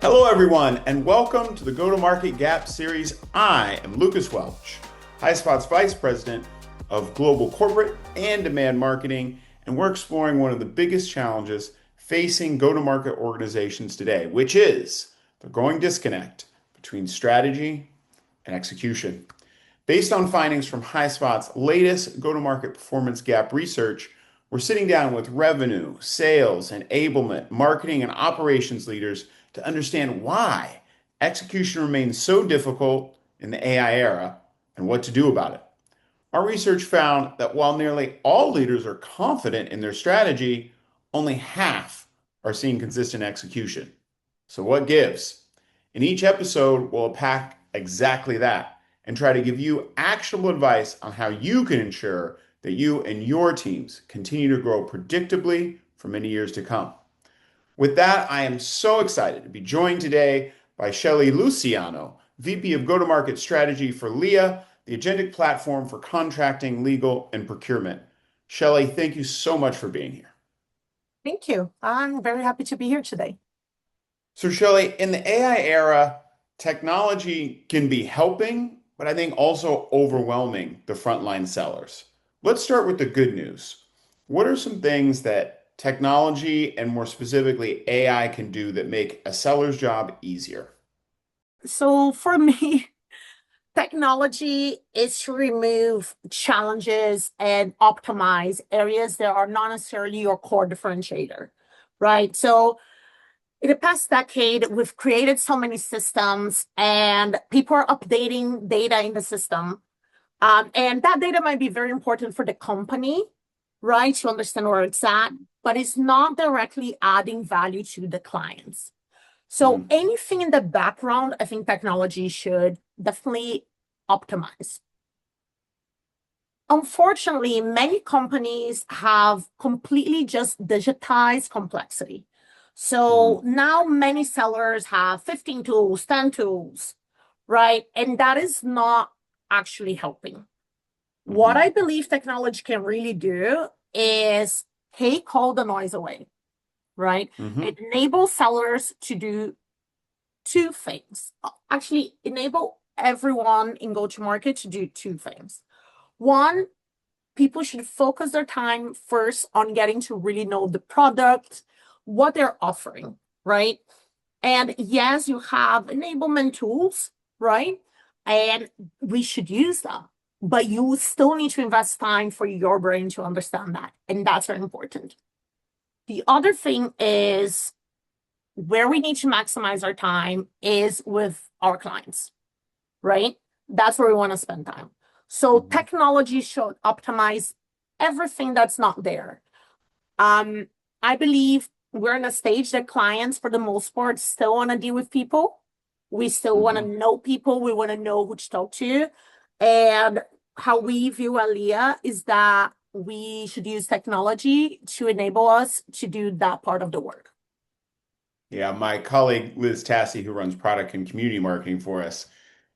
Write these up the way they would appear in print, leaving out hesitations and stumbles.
Hello, everyone, and welcome to the Go-to-Market Gap series. I am Lucas Welch, HighSpot's Vice President of Global Corporate and Demand Marketing, and we're exploring one of the biggest challenges facing go-to-market organizations today, which is the growing disconnect between strategy and execution. Based on findings from HighSpot's latest go-to-market performance gap research, we're sitting down with revenue, sales, enablement, marketing, and operations leaders to understand why execution remains so difficult in the AI era and what to do about it. Our research found that while nearly all leaders are confident in their strategy, only half are seeing consistent execution. So, what gives? In each episode, we'll unpack exactly that and try to give you actionable advice on how you can ensure that you and your teams continue to grow predictably for many years to come. With that, I am so excited to be joined today by Shelly Luciano, VP of Go-to-Market Strategy for Leah, the agentic platform for contracting, legal, and procurement. Shelly, thank you so much for being here. Thank you. I'm very happy to be here today. So, Shelly, in the AI era, technology can be helping, but I think also overwhelming the frontline sellers. Let's start with the good news. What are some things that technology and more specifically AI can do that make a seller's job easier? So for me, technology is to remove challenges and optimize areas that are not necessarily your core differentiator, right? So in the past decade, we've created so many systems and people are updating data in the system. And that data might be very important for the company, right, to understand where it's at, but it's not directly adding value to the clients. So Mm, anything in the background, I think technology should definitely optimize. Unfortunately, many companies have completely just digitized complexity. So mm, now many sellers have 15 tools, 10 tools, right? And that is not actually helping. What mhm, I believe technology can really do is take all the noise away, right? mhm, It enables sellers to do two things. Actually, enable everyone in go-to-market to do two things. One, people should focus their time first on getting to really know the product, what they're offering, right? And yes, you have enablement tools, right? And we should use them. But you still need to invest time for your brain to understand that. And that's very important. The other thing is where we need to maximize our time is with our clients, right? That's where we want to spend time. So mhm. technology should optimize everything that's not there. Um, I believe we're in a stage that clients, for the most part, still want to deal with people. We still want to Mhm. know people. We want to know who to talk to. And how we view Aliyah is that we should use technology to enable us to do that part of the work. Yeah, my colleague Liz Tassi, who runs product and community marketing for us,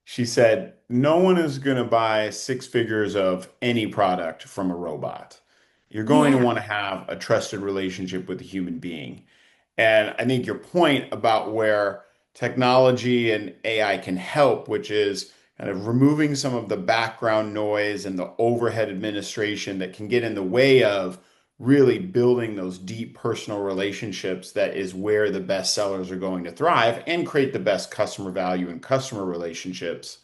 she said, no one is going to buy six figures of any product from a robot. You're going to Yeah. want to have a trusted relationship with a human being. And I think your point about where technology and AI can help, which is kind of removing some of the background noise and the overhead administration that can get in the way of really building those deep personal relationships, that is where the best sellers are going to thrive and create the best customer value and customer relationships.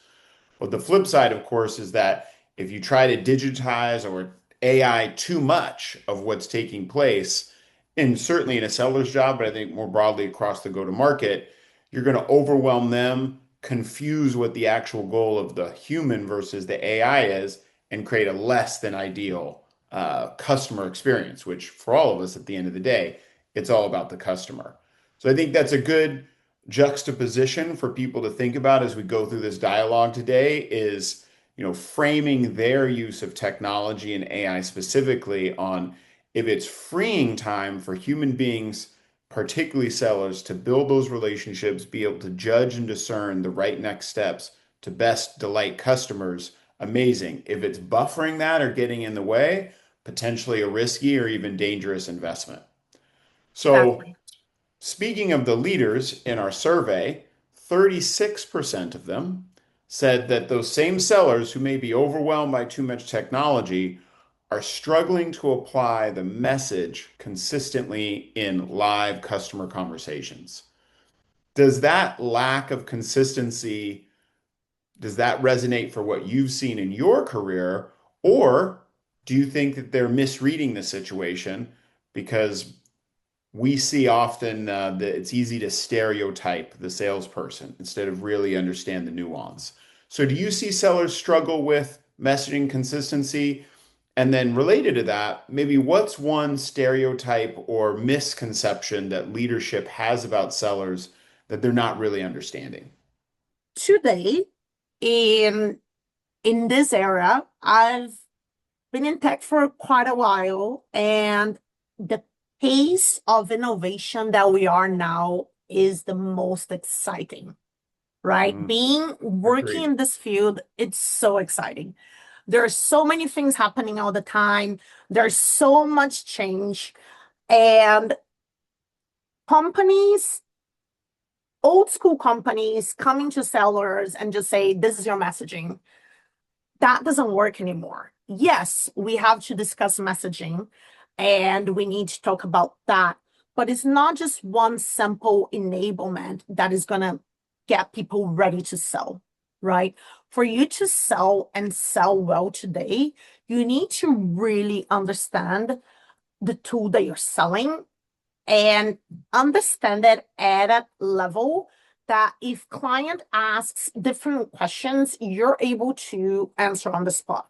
But the flip side, of course, is that if you try to digitize or AI too much of what's taking place, and certainly in a seller's job, but I think more broadly across the go-to-market, you're going to overwhelm them, confuse what the actual goal of the human versus the AI is, and create a less than ideal customer experience, which for all of us at the end of the day, it's all about the customer. So I think that's a good juxtaposition for people to think about as we go through this dialogue today is, framing their use of technology and AI specifically on if it's freeing time for human beings, particularly sellers, to build those relationships, be able to judge and discern the right next steps to best delight customers, amazing. If it's buffering that or getting in the way, potentially a risky or even dangerous investment. So, Exactly. Speaking of the leaders in our survey, 36% of them said that those same sellers who may be overwhelmed by too much technology are struggling to apply the message consistently in live customer conversations. Does that lack of consistency, does that resonate for what you've seen in your career? Or do you think that they're misreading the situation because we see often that it's easy to stereotype the salesperson instead of really understand the nuance? So, do you see sellers struggle with messaging consistency? And then, related to that, maybe what's one stereotype or misconception that leadership has about sellers that they're not really understanding? Today, in this era, I've been in tech for quite a while, and the pace of innovation that we are now is the most exciting, right? Mm, Being working agreed. in this field, it's so exciting. There are so many things happening all the time. There's so much change, and companies, old school companies coming to sellers and just say, this is your messaging. That doesn't work anymore. Yes, we have to discuss messaging and we need to talk about that. But it's not just one simple enablement that is going to get people ready to sell, right? For you to sell and sell well today, you need to really understand the tool that you're selling and understand it at a level that if client asks different questions, you're able to answer on the spot,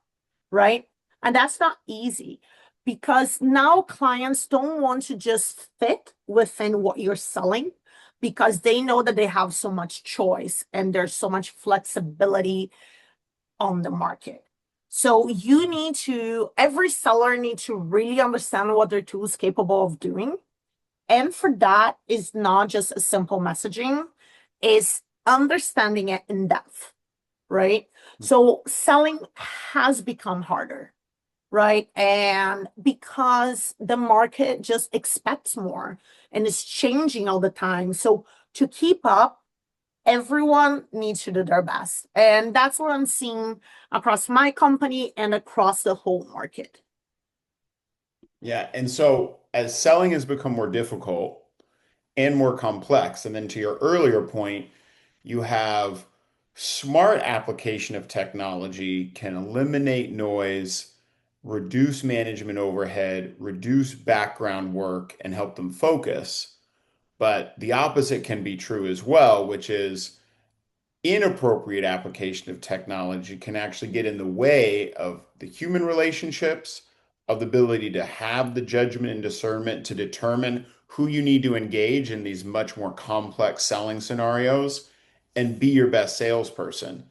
right? And that's not easy because now clients don't want to just fit within what you're selling because they know that they have so much choice and there's so much flexibility on the market. So every seller needs to really understand what their tool is capable of doing, and for that is not just a simple messaging, is understanding it in depth, right? So selling has become harder, right? And because the market just expects more and it's changing all the time. So to keep up, everyone needs to do their best. And that's what I'm seeing across my company and across the whole market. Yeah. And so, as selling has become more difficult and more complex, and then to your earlier point, you have smart application of technology can eliminate noise, reduce management overhead, reduce background work, and help them focus. But the opposite can be true as well, which is inappropriate application of technology can actually get in the way of the human relationships, of the ability to have the judgment and discernment to determine who you need to engage in these much more complex selling scenarios and be your best salesperson.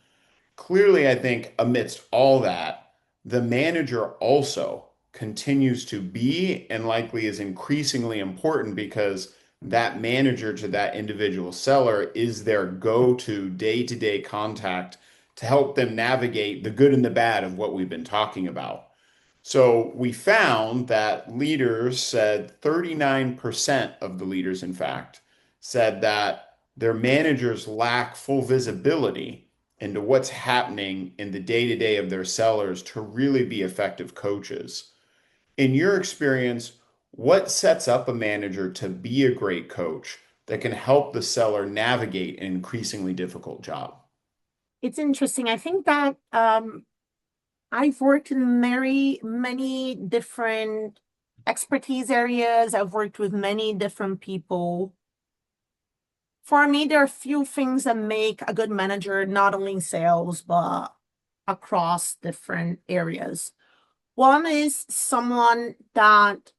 Clearly, I think amidst all that, the manager also continues to be and likely is increasingly important because that manager to that individual seller is their go-to day-to-day contact to help them navigate the good and the bad of what we've been talking about. So we found that leaders said 39% of the leaders, in fact, said that their managers lack full visibility into what's happening in the day-to-day of their sellers to really be effective coaches. In your experience, what sets up a manager to be a great coach that can help the seller navigate an increasingly difficult job? It's interesting. I think that I've worked in many different expertise areas. I've worked with many different people. For me, there are a few things that make a good manager, not only in sales, but across different areas. One is someone that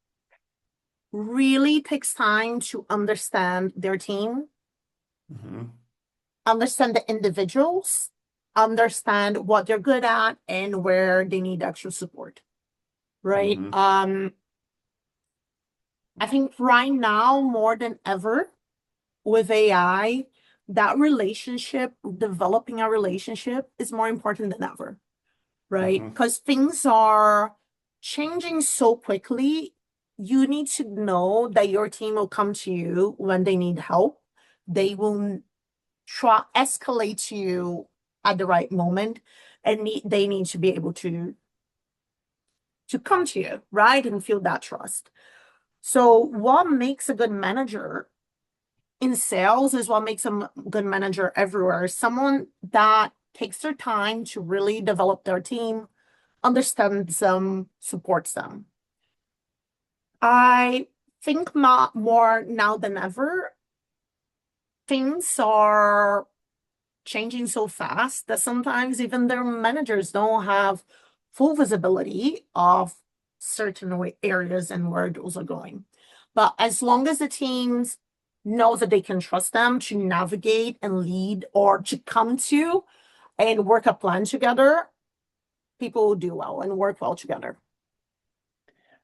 really takes time to understand their team, Mhm. understand the individuals, understand what they're good at, and where they need extra support, right? Mhm. I think right now, more than ever, with AI, that relationship, developing a relationship is more important than ever, right? Mhm. Because things are changing so quickly. you need to know that your team will come to you when they need help. They will try escalate to you at the right moment, and they need to be able to come to you, right? And feel that trust. So what makes a good manager in sales is what makes a good manager everywhere. Someone that takes their time to really develop their team, understands them, supports them. I think more now than ever, things are changing so fast that sometimes even their managers don't have full visibility of certain areas and where those are going. But as long as the teams know that they can trust them to navigate and lead or to come to and work a plan together, people will do well and work well together.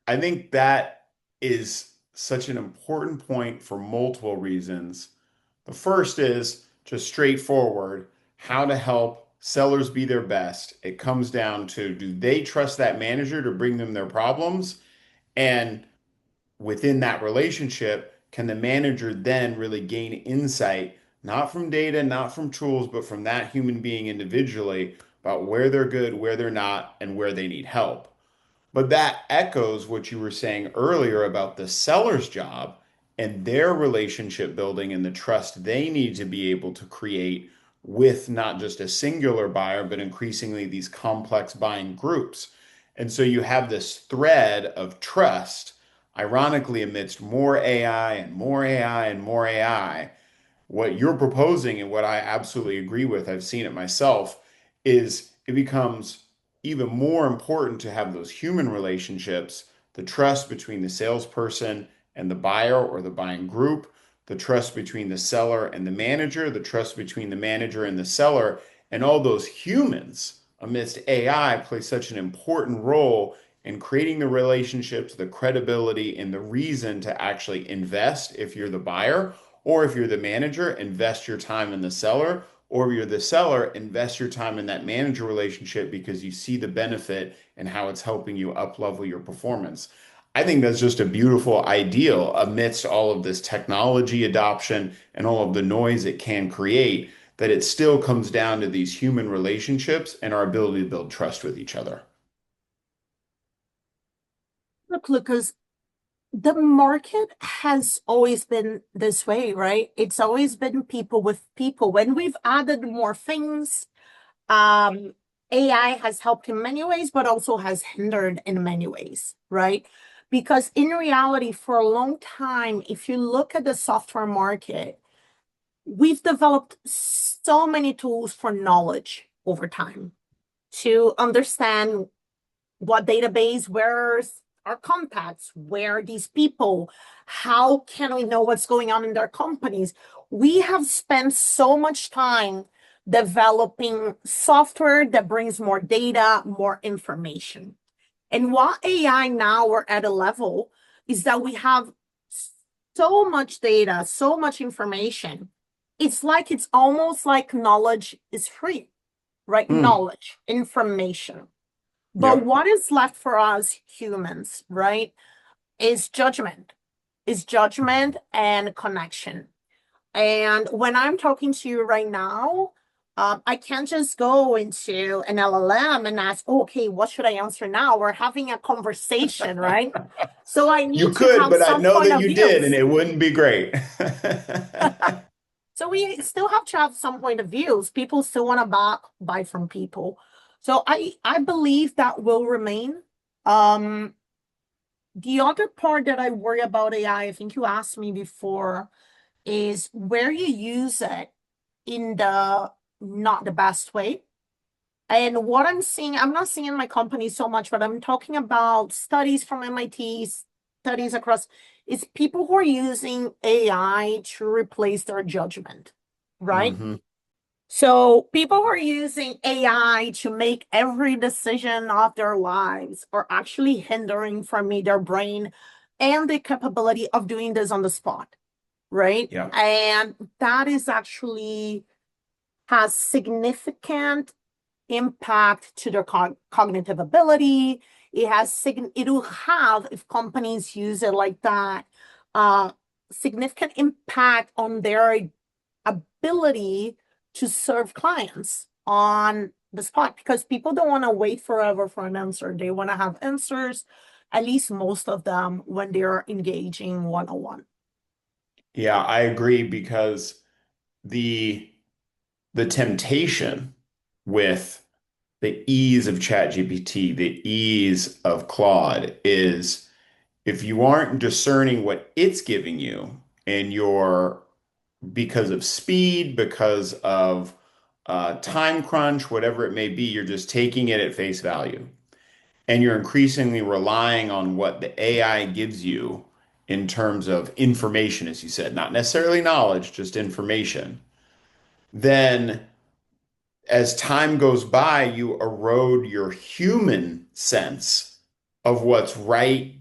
I think that is such an important point for multiple reasons. The first is just straightforward how to help sellers be their best. It comes down to, do they trust that manager to bring them their problems? And within that relationship, can the manager then really gain insight, not from data, not from tools, but from that human being individually about where they're good, where they're not, and where they need help? But that echoes what you were saying earlier about the seller's job and their relationship building and the trust they need to be able to create with not just a singular buyer, but increasingly these complex buying groups. And so you have this thread of trust, ironically, amidst more AI and more AI and more AI. What you're proposing and what I absolutely agree with, I've seen it myself, is it becomes even more important to have those human relationships, the trust between the salesperson and the buyer or the buying group, the trust between the seller and the manager, the trust between the manager and the seller, and all those humans amidst AI play such an important role in creating the relationships, the credibility, and the reason to actually invest if you're the buyer, or if you're the manager, invest your time in the seller, or if you're the seller, invest your time in that manager relationship because you see the benefit and how it's helping you up level your performance. I think that's just a beautiful ideal amidst all of this technology adoption and all of the noise it can create, that it still comes down to these human relationships and our ability to build trust with each other. Look, Lucas, the market has always been this way, right? It's always been people with people. When we've added more things, um, AI has helped in many ways, but also has hindered in many ways, right? Because in reality, for a long time, if you look at the software market, we've developed so many tools for knowledge over time to understand what database, where's our contacts, where are these people, how can we know what's going on in their companies? We have spent so much time developing software that brings more data, more information. And what AI now we're at a level is that we have so much data, so much information. It's almost like knowledge is free, right? Hmm. Knowledge, information. But Yep. what is left for us humans, right, is judgment and connection. And when I'm talking to you right now, I can't just go into an LLM and ask, oh, okay, what should I answer now? We're having a conversation, right? So I You need to could, have but I some know point that of you did, and views. it wouldn't be great. So we still have to have some point of views. People still want to buy from people. So I believe that will remain. Um, the other part that I worry about AI, I think you asked me before, is where you use it in the not the best way. And what I'm seeing, I'm not seeing in my company so much, but I'm talking about studies from MIT, studies across, is people who are using AI to replace their judgment, right? Hmm. So people who are using AI to make every decision of their lives are actually hindering from me their brain and the capability of doing this on the spot, right? Yeah. And that is actually has significant impact to their cognitive ability. It will have, if companies use it like that, uh, significant impact on their ability to serve clients on the spot because people don't want to wait forever for an answer. They want to have answers, at least most of them, when they're engaging one-on-one. Yeah, I agree because the the temptation with the ease of ChatGPT, the ease of Claude is if you aren't discerning what it's giving you and you're because of speed, because of time crunch, whatever it may be, you're just taking it at face value. And you're increasingly relying on what the AI gives you in terms of information, as you said, not necessarily knowledge, just information. Then as time goes by, you erode your human sense of what's right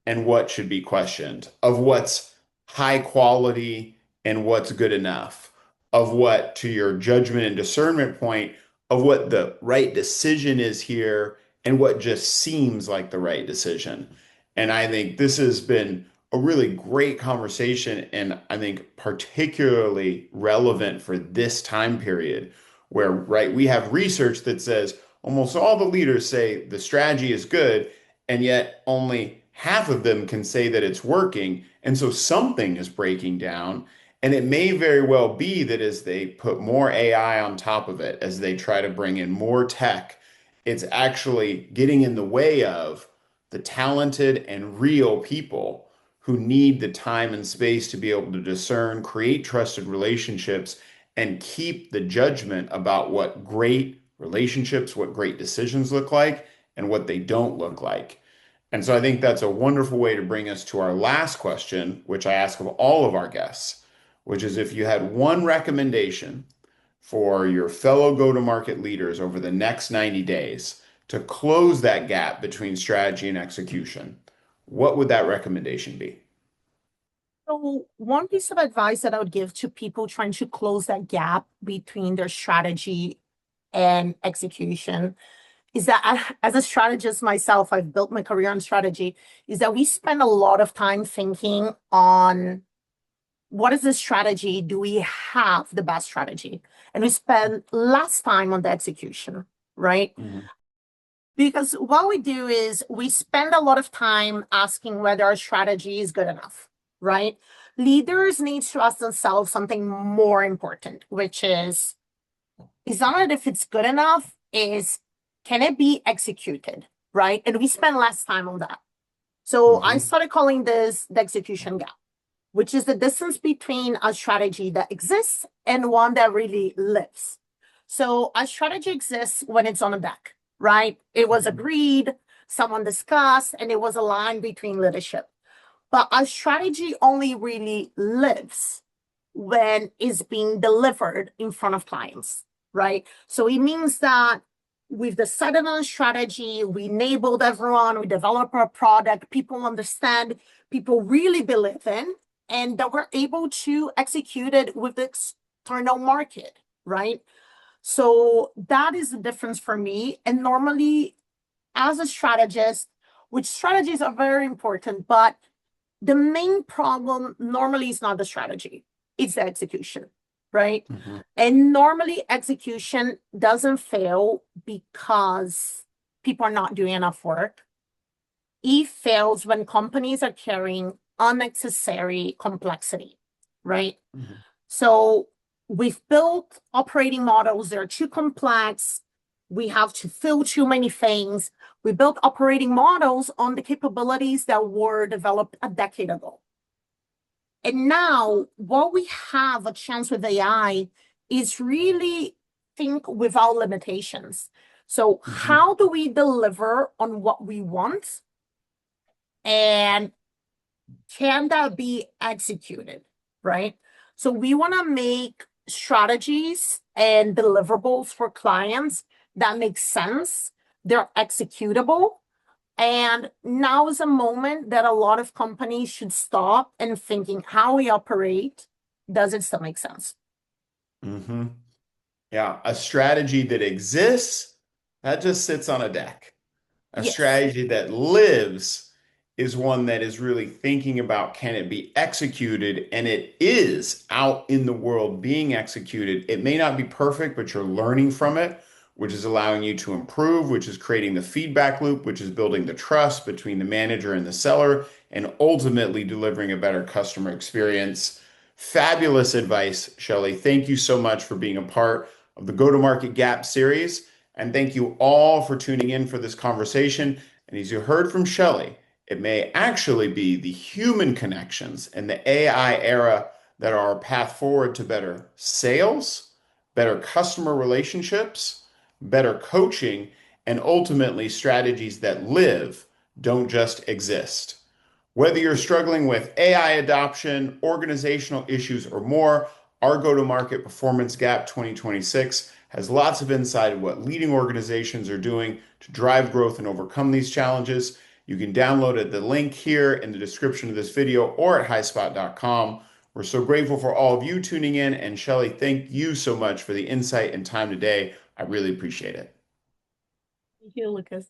and what should be questioned, of what's high quality and what's good enough, of what, to your judgment and discernment point, of what the right decision is here and what just seems like the right decision. And I think this has been a really great conversation, and I think particularly relevant for this time period where, right, we have research that says almost all the leaders say the strategy is good, and yet only half of them can say that it's working. And so something is breaking down. And it may very well be that as they put more AI on top of it, as they try to bring in more tech, it's actually getting in the way of the talented and real people who need the time and space to be able to discern, create trusted relationships, and keep the judgment about what great relationships, what great decisions look like, and what they don't look like. And so I think that's a wonderful way to bring us to our last question, which I ask of all of our guests, which is if you had one recommendation for your fellow go-to-market leaders over the next 90 days to close that gap between strategy and execution, what would that recommendation be? So, one piece of advice that I would give to people trying to close that gap between their strategy and execution is that as a strategist myself, I've built my career on strategy, is that we spend a lot of time thinking on what is the strategy? Do we have the best strategy? And we spend less time on the execution, right? Mhm. Because what we do is we spend a lot of time asking whether our strategy is good enough, right? Leaders need to ask themselves something more important, which is not if it's good enough, is can it be executed, right? And we spend less time on that. So I Mhm. started calling this the execution gap, which is the distance between a strategy that exists and one that really lives. So a strategy exists when it's on a deck, right? It was Mhm. agreed, someone discussed, and it was aligned between leadership. But a strategy only really lives when it's being delivered in front of clients, right? So it means that we've decided on a strategy, we enabled everyone, we develop our product, people understand, people really believe in, and that we're able to execute it with the external market, right? So that is the difference for me. And normally, as a strategist, which strategies are very important, but the main problem normally is not the strategy, it's the execution, right? Mhm. And normally execution doesn't fail because people are not doing enough work. It fails when companies are carrying unnecessary complexity, right? Mhm. So we've built operating models, they're too complex. We have to fill too many things. We built operating models on the capabilities that were developed a decade ago. And now, what we have a chance with AI is really think without limitations. So, Mhm. how do we deliver on what we want? And can that be executed? Right. So, we want to make strategies and deliverables for clients that make sense, they're executable, and now is a moment that a lot of companies should stop and thinking how we operate. Does it still make sense? Mhm. Yeah, a strategy that exists that just sits on a deck. A Yes. strategy that lives is one that is really thinking about can it be executed, and it is out in the world being executed. It may not be perfect, but you're learning from it, which is allowing you to improve, which is creating the feedback loop, which is building the trust between the manager and the seller, and ultimately delivering a better customer experience. Fabulous advice, Shelley. Thank you so much for being a part of the Go to Market Gap series. And thank you all for tuning in for this conversation. And as you heard from Shelley, it may actually be the human connections and the AI era that are our path forward to better sales, better customer relationships, better coaching, and ultimately strategies that live, don't just exist. Whether you're struggling with AI adoption, organizational issues, or more, our Go-to-Market Performance Gap 2026 has lots of insight of what leading organizations are doing to drive growth and overcome these challenges. You can download it, the link here in the description of this video or at highspot.com. We're so grateful for all of you tuning in. And Shelley, thank you so much for the insight and time today. I really appreciate it. Thank you, Lucas.